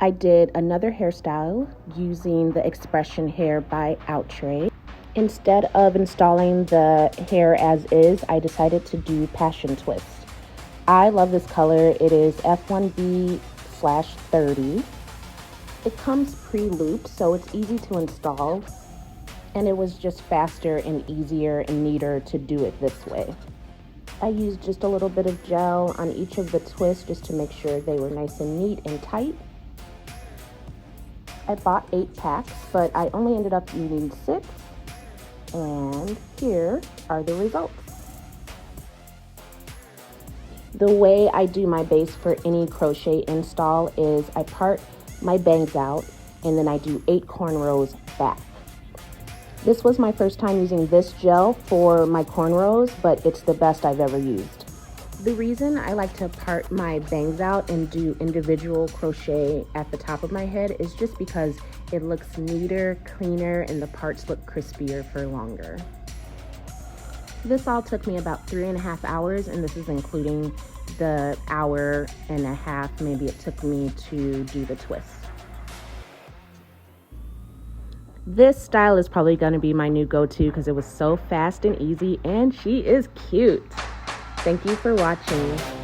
I did another hairstyle using the Expression hair by Outre. Instead of installing the hair as is, I decided to do passion twist. I love this color. It is F1B/30. It comes pre-looped, so it's easy to install, and it was just faster and easier and neater to do it this way. I used just a little bit of gel on each of the twists just to make sure they were nice and neat and tight. I bought 8 packs, but I only ended up using 6, and here are the results. The way I do my base for any crochet install is I part my bangs out and then I do 8 cornrows back. This was my first time using this gel for my cornrows, but it's the best I've ever used. The reason I like to part my bangs out and do individual crochet at the top of my head is just because it looks neater, cleaner, and the parts look crispier for longer. This all took me about 3.5 hours, and this is including the hour and a half maybe it took me to do the twist. This style is probably going to be my new go-to because it was so fast and easy, and she is cute. Thank you for watching.